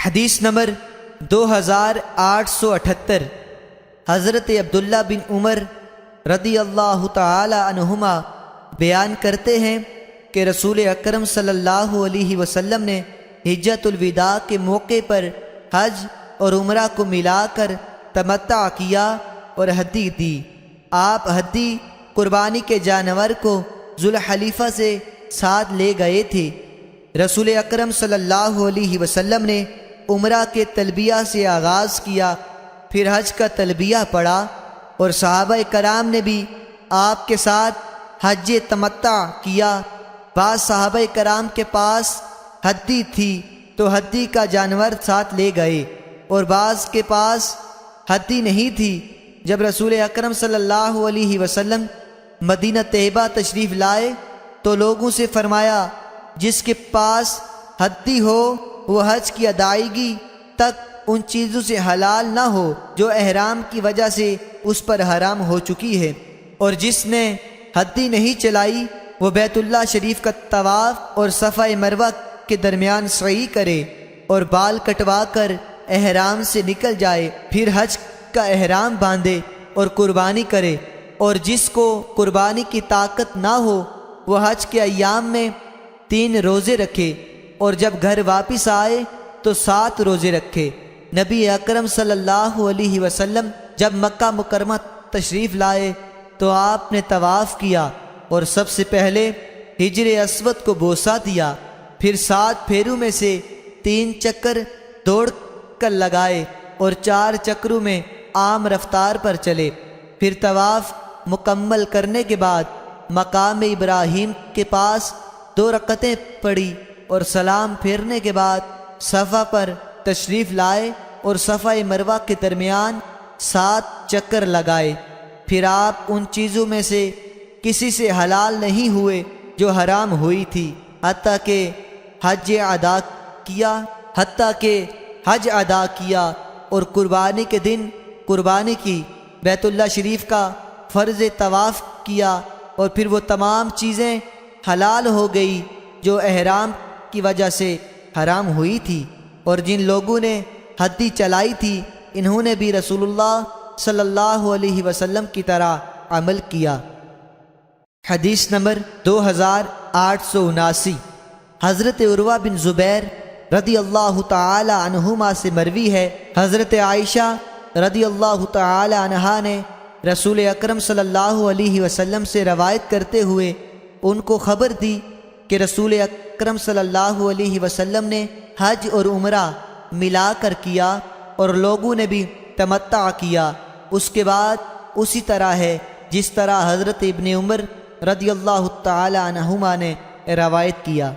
حدیث نمبر 2878 حضرت عبداللہ بن عمر رضی اللہ تعالی عنہما بیان کرتے ہیں کہ رسول اکرم صلی اللہ علیہ وسلم نے حجۃ الوداع کے موقع پر حج اور عمرہ کو ملا کر تمتع کیا اور ہدی دی۔ آپ ہدی قربانی کے جانور کو ذوالحلیفہ سے ساتھ لے گئے تھے۔ رسول اکرم صلی اللہ علیہ وسلم نے عمرہ کے تلبیہ سے آغاز کیا، پھر حج کا تلبیہ پڑھا، اور صحابہ کرام نے بھی آپ کے ساتھ حج تمتع کیا۔ بعض صحابہ کرام کے پاس ہدی تھی تو ہدی کا جانور ساتھ لے گئے، اور بعض کے پاس ہدی نہیں تھی۔ جب رسول اکرم صلی اللہ علیہ وسلم مدینہ طیبہ تشریف لائے تو لوگوں سے فرمایا، جس کے پاس ہدی ہو وہ حج کی ادائیگی تک ان چیزوں سے حلال نہ ہو جو احرام کی وجہ سے اس پر حرام ہو چکی ہے، اور جس نے ہدی نہیں چلائی وہ بیت اللہ شریف کا طواف اور صفا مروہ کے درمیان سعی کرے اور بال کٹوا کر احرام سے نکل جائے، پھر حج کا احرام باندھے اور قربانی کرے، اور جس کو قربانی کی طاقت نہ ہو وہ حج کے ایام میں 3 روزے رکھے، اور جب گھر واپس آئے تو 7 روزے رکھے۔ نبی اکرم صلی اللہ علیہ وسلم جب مکہ مکرمہ تشریف لائے تو آپ نے طواف کیا اور سب سے پہلے حجر اسود کو بوسہ دیا، پھر 7 پھیروں میں سے 3 چکر دوڑ کر لگائے اور 4 چکروں میں عام رفتار پر چلے، پھر طواف مکمل کرنے کے بعد مقام ابراہیم کے پاس 2 رکعتیں پڑھی اور سلام پھیرنے کے بعد صفا پر تشریف لائے اور صفا مروہ کے درمیان 7 چکر لگائے۔ پھر آپ ان چیزوں میں سے کسی سے حلال نہیں ہوئے جو حرام ہوئی تھی، حتیٰ کہ حج ادا کیا اور قربانی کے دن قربانی کی، بیت اللہ شریف کا فرض طواف کیا، اور پھر وہ تمام چیزیں حلال ہو گئی جو احرام کی وجہ سے حرام ہوئی تھی۔ اور جن لوگوں نے ہدی چلائی تھی انہوں نے بھی رسول اللہ صلی اللہ علیہ وسلم کی طرح عمل کیا۔ حدیث نمبر 2879 حضرت عروہ بن زبیر رضی اللہ تعالی عنہما سے مروی ہے، حضرت عائشہ رضی اللہ تعالی عنہا نے رسول اکرم صلی اللہ علیہ وسلم سے روایت کرتے ہوئے ان کو خبر دی کہ رسول اکرم صلی اللہ علیہ وسلم نے حج اور عمرہ ملا کر کیا اور لوگوں نے بھی تمتع کیا، اس کے بعد اسی طرح ہے جس طرح حضرت ابن عمر رضی اللہ تعالی عنہما نے روایت کیا۔